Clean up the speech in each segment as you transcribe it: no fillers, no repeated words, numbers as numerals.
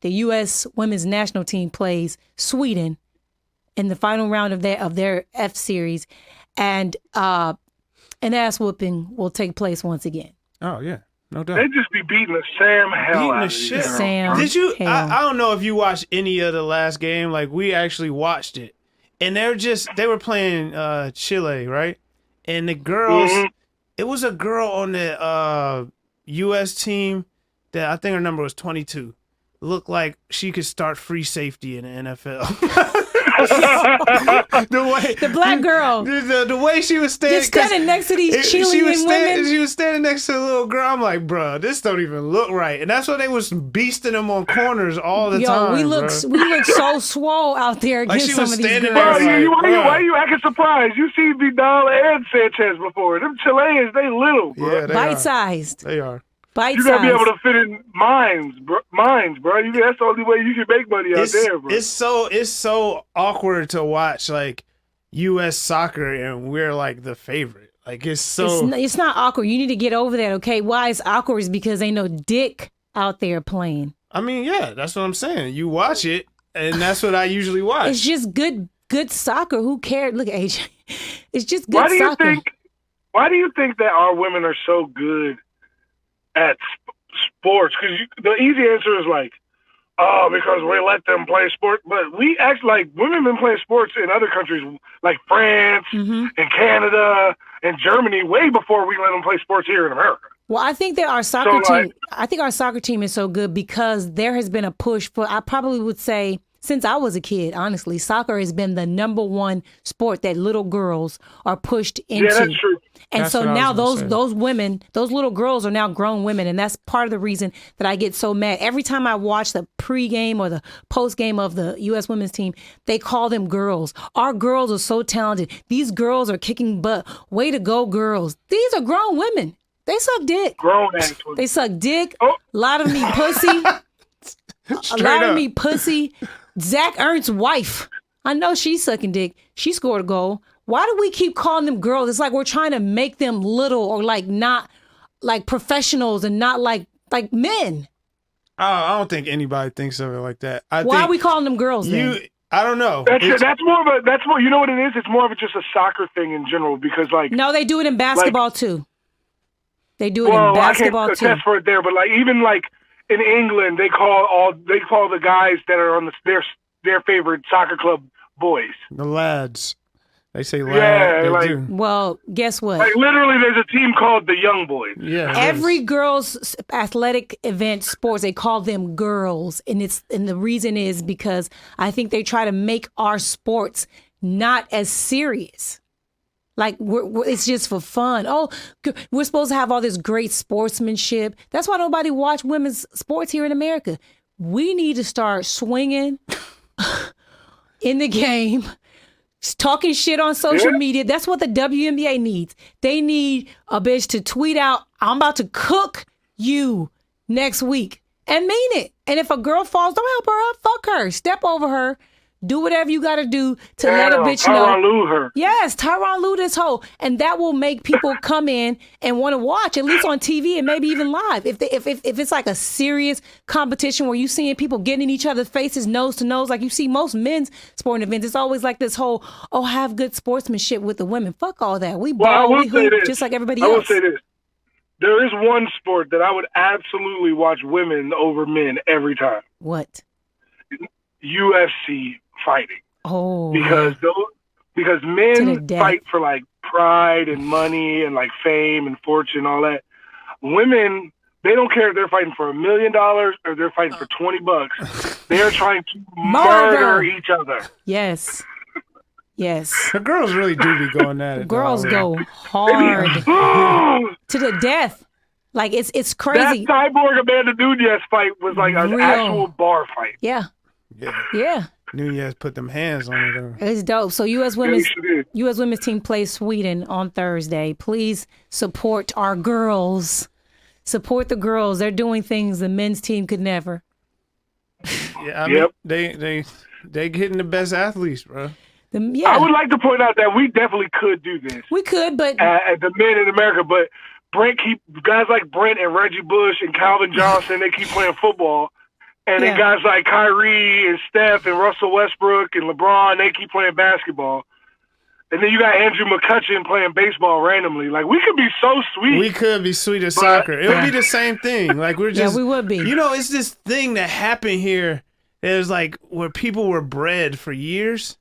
the U.S. women's national team plays Sweden in the final round of their F series, and an ass whooping will take place once again. Oh yeah, no doubt. They just be beating the Sam hell out of shit. Sam. Did you? Hell. I don't know if you watched any of the last game. Like we actually watched it, and they were playing Chile, right? And the girls, it was a girl on the U.S. team that I think her number was 22. Looked like she could start free safety in the NFL. The black girl. The way she was standing. Just standing next to these Chilean women. She was standing next to the little girl. I'm like, bro, this don't even look right. And that's why they was beasting them on corners all the time. We look so swole out there against some of these girls. Why you acting surprised? You see Vidal and Sanchez before. Them Chileans, they little, bro. Yeah, bite-sized. They are. Bite-sized. You gotta be able to fit in mines, bro. That's the only way you can make money out there, bro. It's so awkward to watch like U.S. soccer and we're like the favorite. Like it's not awkward. You need to get over that, okay? Why it's awkward is because ain't no dick out there playing. I mean, yeah, that's what I'm saying. You watch it, and that's what I usually watch. It's just good soccer. Who cares? Look at AJ. It's just good soccer. Why do you think that our women are so good at sports? Because the easy answer is like, oh, because we let them play sports. But we actually, like, women been playing sports in other countries like France and Canada and Germany way before we let them play sports here in America. Well, I think that our soccer team. I think our soccer team is so good because there has been a push for. I probably would say since I was a kid, honestly, soccer has been the number one sport that little girls are pushed into. Yeah, that's true. And that's so now those women, those little girls are now grown women. And that's part of the reason that I get so mad. Every time I watch the pregame or the postgame of the U.S. women's team, they call them girls. Our girls are so talented. These girls are kicking butt. Way to go, girls. These are grown women. They suck dick. Grown ass women. They suck dick. A lot of them eat pussy. Of them eat pussy. Zach Ernst's wife. I know she's sucking dick. She scored a goal. Why do we keep calling them girls? It's like we're trying to make them little or like not like professionals and not like men. I don't think anybody thinks of it like that. Why are we calling them girls then? I don't know. That's more, you know what it is? It's more of just a soccer thing in general because like. No, they do it in basketball too. They do it in basketball I can't attest for it there, but like even like in England, they call the guys that are on their favorite soccer club boys. The lads. They say lads. Yeah, like, do. Well, guess what? Like literally, there's a team called the Young Boys. Yeah. Every girls' athletic event, sports, they call them girls, and the reason is because I think they try to make our sports not as serious. Like it's just for fun. Oh, we're supposed to have all this great sportsmanship. That's why nobody watch women's sports here in America. We need to start swinging in the game, talking shit on social media. That's what the WNBA needs. They need a bitch to tweet out, "I'm about to cook you next week," and mean it. And if a girl falls, don't help her up. Fuck her. Step over her. Do whatever you got to do to let a bitch know. Tyronn Lue her. Yes, Tyronn Lue this hoe. And that will make people come in and want to watch, at least on TV and maybe even live. If it's like a serious competition where you seeing people getting in each other's faces nose to nose, like you see most men's sporting events, it's always like this whole, have good sportsmanship with the women. Fuck all that. We ball, we hoop just like everybody else. I will say this. There is one sport that I would absolutely watch women over men every time. What? UFC fighting. Oh, because men fight for like pride and money and like fame and fortune, all that. Women, they don't care if they're fighting for $1 million or they're fighting for $20. They are trying to murder each other. Yes. Yes. The girls really do be going at it. Girls go hard to the death. Like it's crazy. That Cyborg Amanda Nunez fight was like an actual bar fight. Yeah. Yeah. Nunez put them hands on it. It's dope. So U.S. women's team plays Sweden on Thursday. Please support our girls. Support the girls. They're doing things the men's team could never. Yeah, I mean, they getting the best athletes, bro. I would like to point out that we definitely could do this. We could, but at the men in America, but guys like Brent and Reggie Bush and Calvin Johnson, they keep playing football. And then guys like Kyrie and Steph and Russell Westbrook and LeBron, they keep playing basketball. And then you got Andrew McCutcheon playing baseball randomly. Like, we could be so sweet. We could be sweet at soccer. It would be the same thing. Like, we're just... Yeah, we would be. You know, it's this thing that happened here. It was like where people were bred for years.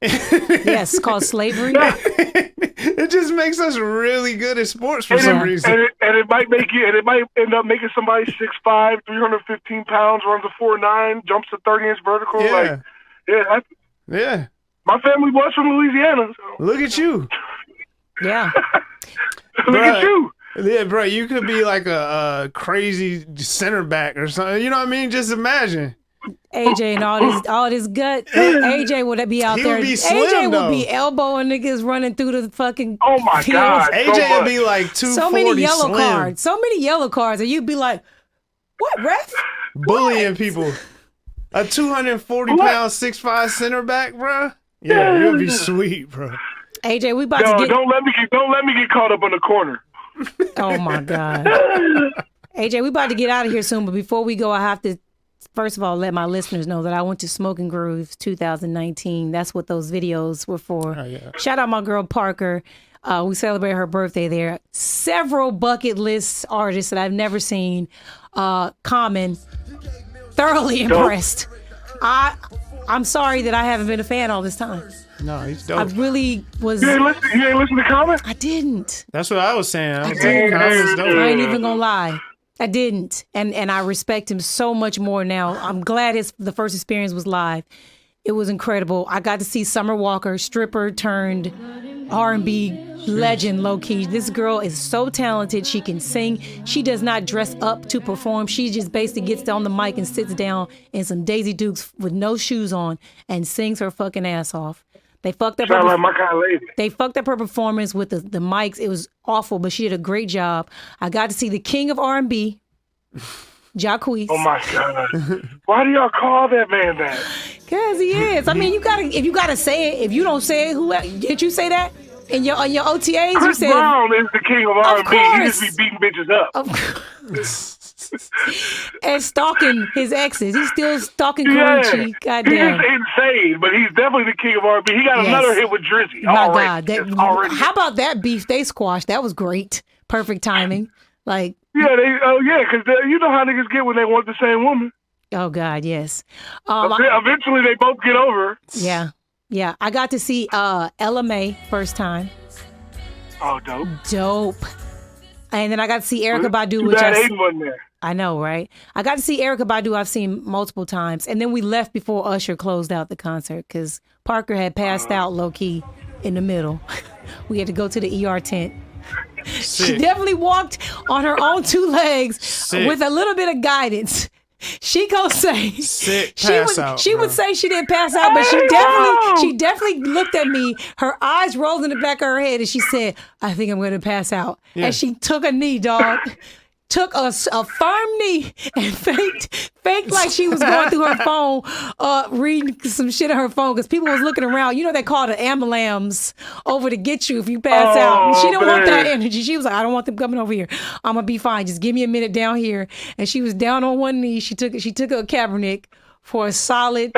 Yes, called slavery. It just makes us really good at sports for some reason. And it might make you, and it might end up making somebody 6'5", 315 pounds, runs a 4.9, jumps a 30-inch vertical. Yeah. Like, Yeah. My family was from Louisiana. So. Look at you. Yeah. Look at you. Yeah, bro, you could be like a crazy center back or something. You know what I mean? Just imagine. AJ and all this gut. AJ would be out He there. would be slim, AJ though. would be elbowing niggas running through the fucking Oh my field. God. AJ would be like 240 So many yellow slim, cards. So many yellow cards. And you'd be like, what, ref? bullying people. A 240-pound 6'5" center back, bro. Yeah, you'll be sweet, bro. AJ, we about to get... Don't let me get caught up on the corner. Oh, my God. AJ, we about to get out of here soon. But before we go, I have to, first of all, let my listeners know that I went to Smoking Grooves 2019. That's what those videos were for. Oh, yeah. Shout out my girl, Parker. We celebrated her birthday there. Several bucket list artists that I've never seen. Common. Thoroughly impressed. I'm sorry that I haven't been a fan all this time. No, he's I dope. really was. You ain't listen to Common? I didn't. That's what I was saying. I was didn't. like, Common's dope. I ain't even gonna lie. I didn't. And I respect him so much more now. I'm glad the first experience was live. It was incredible. I got to see Summer Walker, stripper turned R&B legend, low-key. This girl is so talented. She can sing. She does not dress up to perform. She just basically gets on the mic and sits down in some Daisy Dukes with no shoes on and sings her fucking ass off. They fucked up Sound like my kind of lady. They fucked up her performance with the mics. It was awful, but she did a great job. I got to see the king of R&B, Jacquees. Oh my God! Why do y'all call that man that? Cause he is. I mean, if you gotta say it. If you don't say it, who did you say that in your OTAs? Chris You said Brown is the king of R&B. He course. just be beating bitches up. And stalking his exes. He's still stalking Yeah, Karuchi. he's Goddamn. insane, but he's definitely the king of R&B. He got Yes. another hit with Drizzy. My already. God. Already. How about that beef they squashed? That was great. Perfect timing. Like, Yeah, because you know how niggas get when they want the same woman. oh God, yes. Eventually, they both get over. Yeah. Yeah. I got to see Ella May first time. Oh, dope. Dope. And then I got to see Erykah Badu, Too which bad Aiden wasn't there. I know, right? I got to see Erykah Badu. I've seen multiple times. And then we left before Usher closed out the concert because Parker had passed out low-key in the middle. We had to go to the ER tent. Sick. She definitely walked on her own two legs Sick. with a little bit of guidance. She gonna say Sick she pass would out, she bro. would say she didn't pass out, but she definitely looked at me, her eyes rolled in the back of her head, and she said, "I think I'm gonna pass out." Yeah. And she took a knee, dog. Took a firm knee and faked like she was going through her phone, reading some shit on her phone because people was looking around. You know they call it ambulance over to get you if you pass out. And she didn't want that energy. She was like, I don't want them coming over here. I'm gonna be fine. Just give me a minute down here. And she was down on one knee. She took a Kaepernick for a solid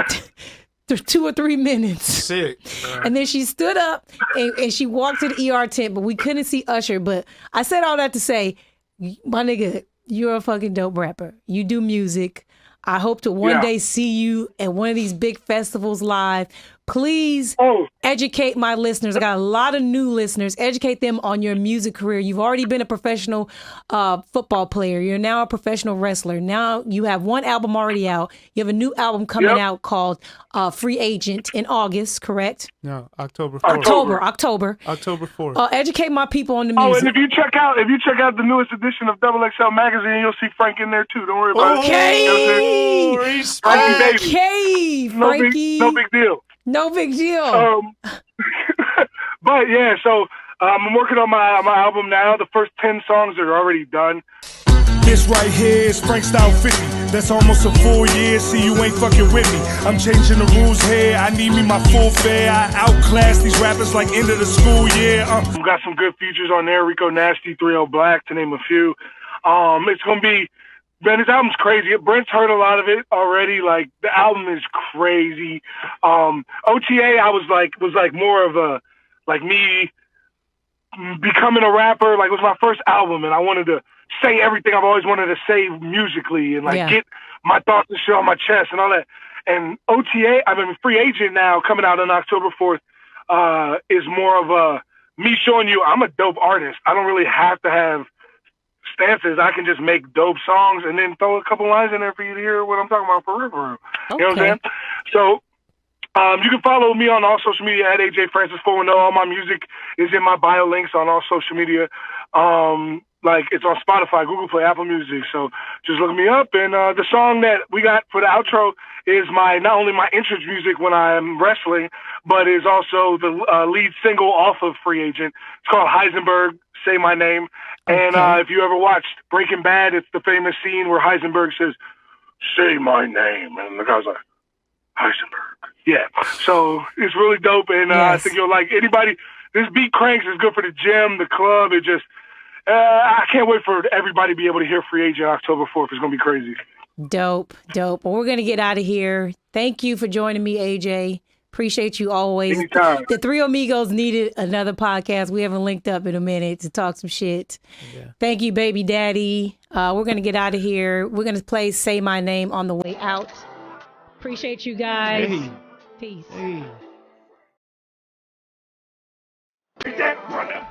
2 or 3 minutes. Sick. And then she stood up and she walked to the ER tent, but we couldn't see Usher. But I said all that to say, my nigga, you're a fucking dope rapper. You do music. I hope to one day see you at one of these big festivals live. Please educate my listeners. I got a lot of new listeners. Educate them on your music career. You've already been a professional football player. You're now a professional wrestler. Now you have one album already out. You have a new album coming out called Free Agent in August, correct? No, October 4th. October 4th. Educate my people on the Oh, music. and if you check out the newest edition of Double XL magazine, you'll see Frank in there too. Don't worry about it. Okay. Frankie, baby. Okay, Frankie. No big deal. No big deal. But yeah, so I'm working on my album now. The first 10 songs are already done. This right here is Frank Style 50. That's almost a full year. See, you ain't fucking with me. I'm changing the rules here. I need me my full fare. I outclass these rappers like end of the school year. We've got some good features on there. Rico Nasty, 3L Black, to name a few. It's gonna be Man, this album's crazy. Brent's heard a lot of it already. Like, the album is crazy. OTA, I was like more of a, like, me becoming a rapper. Like, it was my first album, and I wanted to say everything I've always wanted to say musically and, like, get my thoughts and shit on my chest and all that. And OTA, I mean, Free Agent now, coming out on October 4th, is more of a me showing you I'm a dope artist. I don't really have to have stances. I can just make dope songs and then throw a couple lines in there for you to hear what I'm talking about for real, for real. Okay. You know what I'm saying? So you can follow me on all social media at AJ Francis 410. All my music is in my bio links on all social media. Like, it's on Spotify, Google Play, Apple Music. So just look me up. And the song that we got for the outro is not only my entrance music when I'm wrestling, but is also the lead single off of Free Agent. It's called Heisenberg, Say My Name. Okay. And if you ever watched Breaking Bad, it's the famous scene where Heisenberg says, "Say my name." And the guy's like, "Heisenberg." Yeah. So it's really dope. And I think you'll like anybody. This beat cranks. Is good for the gym, the club. It just, I can't wait for everybody to be able to hear Free Agent October 4th. It's going to be crazy. Dope. Well, we're going to get out of here. Thank you for joining me, AJ. Appreciate you always. Anytime. The Three Amigos needed another podcast. We haven't linked up in a minute to talk some shit. Yeah. Thank you, baby daddy. We're going to get out of here. We're going to play Say My Name on the way out. Appreciate you guys. Hey. Peace. Hey. That runner.